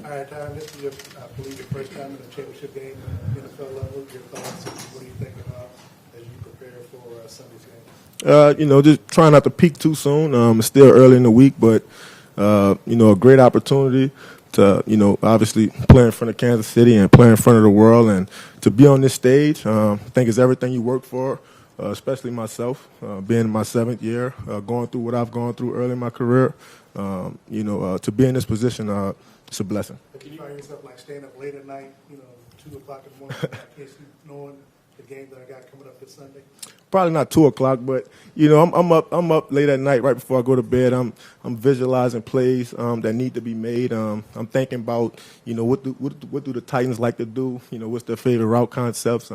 All right, Tyrann, this is your, I believe, your first time in a championship game at NFL level. Your thoughts, and what do you think about as you prepare for Sunday's game? Just trying not to peak too soon. It's still early in the week, but, a great opportunity to, obviously play in front of Kansas City and play in front of the world. And to be on this stage, I think is everything you work for, especially myself, being in my 7th year, going through what I've gone through early in my career. To be in this position, it's a blessing. Can you find yourself like staying up late at night, 2 o'clock in the morning, in case you knowing the game that I got coming up this Sunday? Probably not 2 o'clock, but I'm up late at night right before I go to bed. I'm visualizing plays that need to be made. I'm thinking about what do the Titans like to do? What's their favorite route concepts?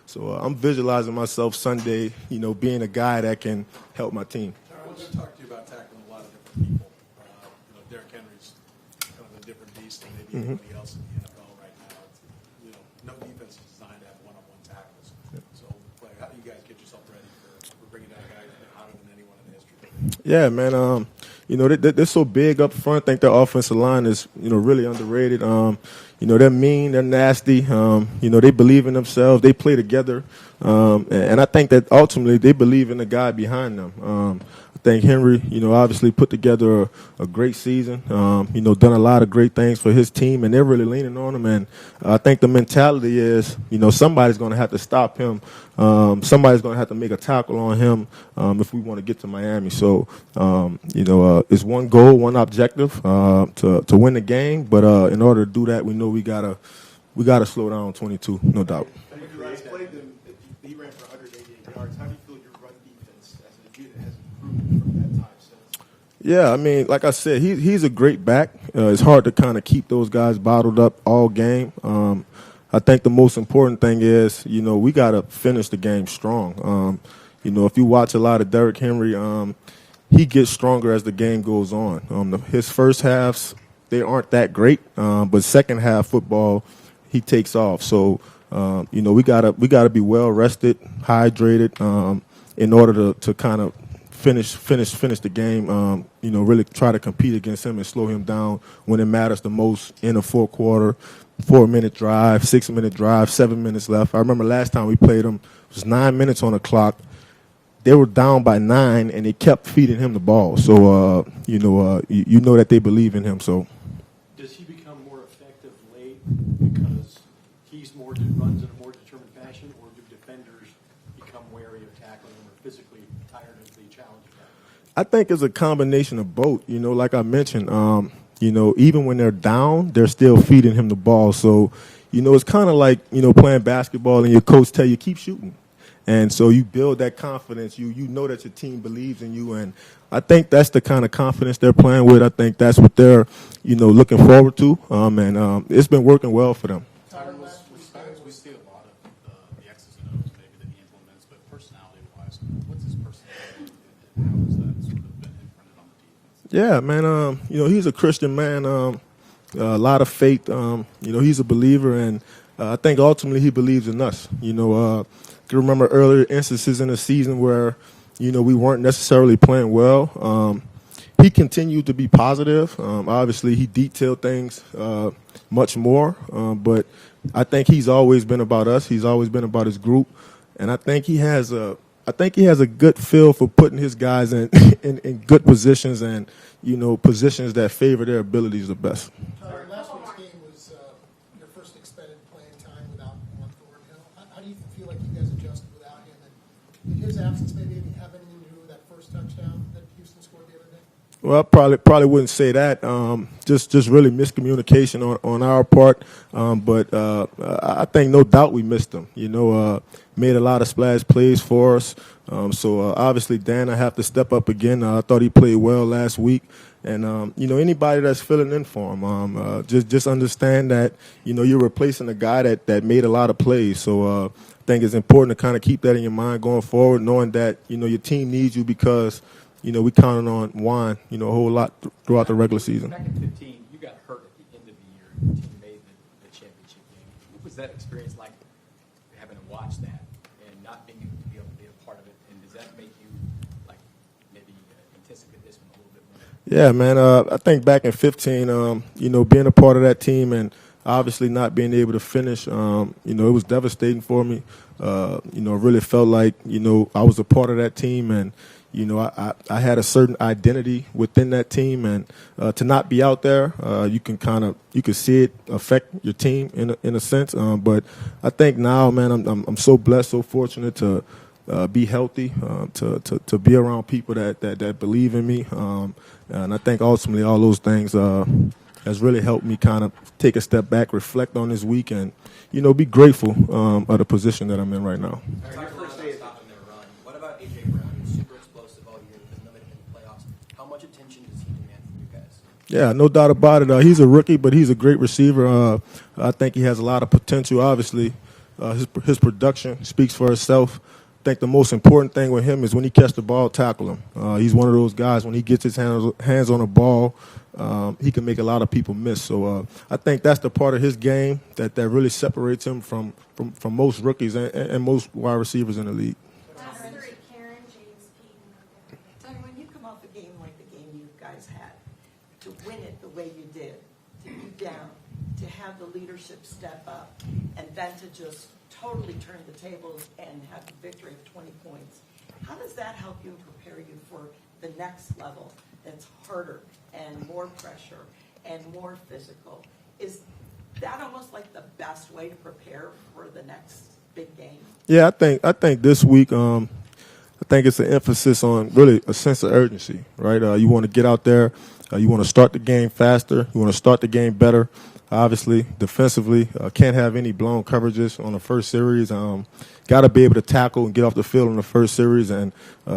So I'm visualizing myself Sunday, being a guy that can help my team. I want to talk to you about tackling a lot of different people. Derrick Henry's kind of a different beast than maybe anybody else in the NFL right now. No defense is designed to have one-on-one tackles. So, how do you guys get yourself ready for bringing down a guy that's hotter than anyone in history? Yeah, man. They're so big up front. I think their offensive line is, really underrated. They're mean, they're nasty. They believe in themselves. They play together. And I think that ultimately they believe in the guy behind them. I think Henry, obviously put together a great season, done a lot of great things for his team, and they're really leaning on him. And I think the mentality is, somebody's going to have to stop him. Somebody's going to have to make a tackle on him if we want to get to Miami. So, it's one goal, one objective to win the game. But in order to do that, we know we gotta slow down 22, no doubt. You guys played them. He ran for 188 yards. How do you feel your run defense as a unit has improved from that time since? Yeah, like I said, he's a great back. It's hard to kind of keep those guys bottled up all game. I think the most important thing is, we got to finish the game strong. If you watch a lot of Derrick Henry, he gets stronger as the game goes on. His first halves, they aren't that great, but second half football, he takes off. So, we gotta be well rested, hydrated, in order to kind of finish the game. Really try to compete against him and slow him down when it matters the most in a fourth quarter. 4-minute drive, 6-minute drive, 7 minutes left. I remember last time we played them, it was 9 minutes on the clock. They were down by 9, and they kept feeding him the ball. So, you know that they believe in him. So, does he become more effective late because he's runs in a more determined fashion, or do defenders become wary of tackling him or physically tired of the challenge? I think it's a combination of both. Like I mentioned, even when they're down, they're still feeding him the ball. So, it's kind of like, playing basketball and your coach tell you, keep shooting. And so you build that confidence. You know that your team believes in you. And I think that's the kind of confidence they're playing with. I think that's what they're, looking forward to. And it's been working well for them. We see a lot of the X's and O's maybe that he implements, but personality-wise, what's his personality and how has that sort of been imprinted on the defense? Yeah, man. He's a Christian man. A lot of faith. He's a believer, and I think ultimately he believes in us. I can remember earlier instances in the season where, we weren't necessarily playing well. He continued to be positive. Obviously, he detailed things much more, but I think he's always been about us. He's always been about his group, and I think he has a good feel for putting his guys in good positions and positions that favor their abilities the best. Last week's game was your first expanded playing time without Thornhill. How do you feel like you guys adjusted without him? And did his absence maybe have anything to do with that first touchdown that Houston scored the other day? Well, I probably wouldn't say that. Just really miscommunication on our part. But I think no doubt we missed him. Made a lot of splash plays for us. So obviously, Dan, I have to step up again. I thought he played well last week. And, anybody that's filling in for him, just understand that, you're replacing a guy that made a lot of plays. So I think it's important to kind of keep that in your mind going forward, knowing that, your team needs you because, we counted on Juan, a whole lot throughout the regular season. Back in 15, you got hurt at the end of the year. Your team made the championship game. What was that experience like, having to watch that and not being able to be a part of it? And does that make you Yeah, man. I think back in 15, being a part of that team and obviously not being able to finish, it was devastating for me. It really felt like, I was a part of that team and, I had a certain identity within that team and to not be out there, you can see it affect your team in a sense. But I think now, man, I'm so blessed, so fortunate to be healthy, to be around people that believe in me. And I think ultimately all those things has really helped me kind of take a step back, reflect on this week, and, be grateful of the position that I'm in right now. Your first day stopping their run. What about A.J. Brown? He's super explosive all year, been limited in the playoffs. How much attention does he demand from you guys? Yeah, no doubt about it. He's a rookie, but he's a great receiver. I think he has a lot of potential. Obviously, his production speaks for itself. I think the most important thing with him is when he catches the ball, tackle him. He's one of those guys, when he gets his hands on the ball, he can make a lot of people miss. So I think that's the part of his game that really separates him from most rookies and most wide receivers in the league. Tyrann, when you come off a game like the game you guys had, to win it the way you did, to be down, to have the leadership step up, and then to just totally turn the tables and have the victory of 20 points, how does that help you and prepare you for the next level that's harder and more pressure and more physical? Is that almost like the best way to prepare for the next big game? Yeah, I think this week, I think it's an emphasis on really a sense of urgency, right? You want to get out there, you want to start the game faster, you want to start the game better. Obviously, defensively, can't have any blown coverages on the first series. Got to be able to tackle and get off the field in the first series, and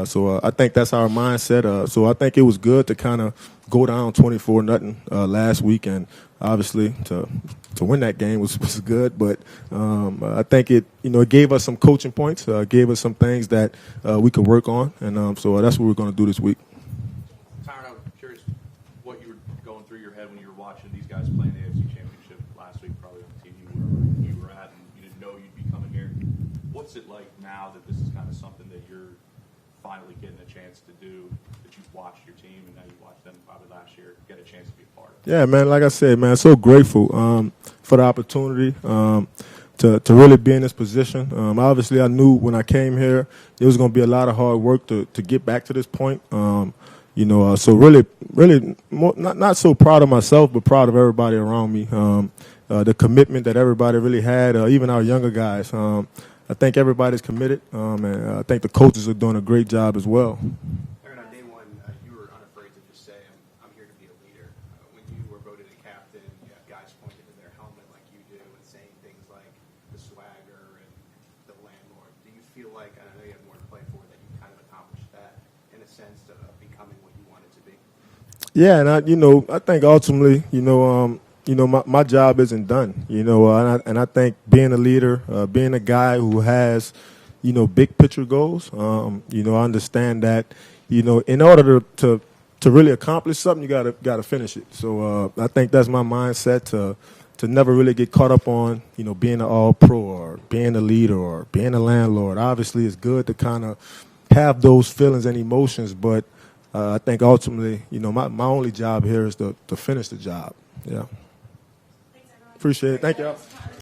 so I think that's our mindset. So I think it was good to kind of go down 24-0 last week, and obviously to win that game was good. But I think it gave us some coaching points, gave us some things that we could work on, and so that's what we're going to do this week. Tyrann, I'm curious what you were going through your head when you were watching these guys playing the AFC Championship last week, probably on TV, wherever you were at, and you didn't know you'd be coming here. What's it like now that this is kind of something that you're finally getting a chance to do, that you've watched your team and now you watched them probably last year, get a chance to be a part of it? Yeah, man, like I said, man, so grateful for the opportunity to really be in this position. Obviously, I knew when I came here it was going to be a lot of hard work to get back to this point. So really more, not so proud of myself, but proud of everybody around me. The commitment that everybody really had, even our younger guys. I think everybody's committed, and I think the coaches are doing a great job as well. Aaron, on day one, you were unafraid to just say, I'm here to be a leader. When you were voted a captain, you have guys pointing to their helmet like you do and saying things like the swagger and the landlord. Do you feel like, and I know you have more to play for, that you kind of accomplished that in a sense of becoming what you wanted to be? Yeah, and I think ultimately, my job isn't done, and I think being a leader, being a guy who has, big picture goals, I understand that, in order to really accomplish something, you gotta finish it. So I think that's my mindset to never really get caught up on, being an all-pro or being a leader or being a landlord. Obviously, it's good to kind of have those feelings and emotions, but I think ultimately, my only job here is to finish the job. Yeah. Appreciate it. Thank you.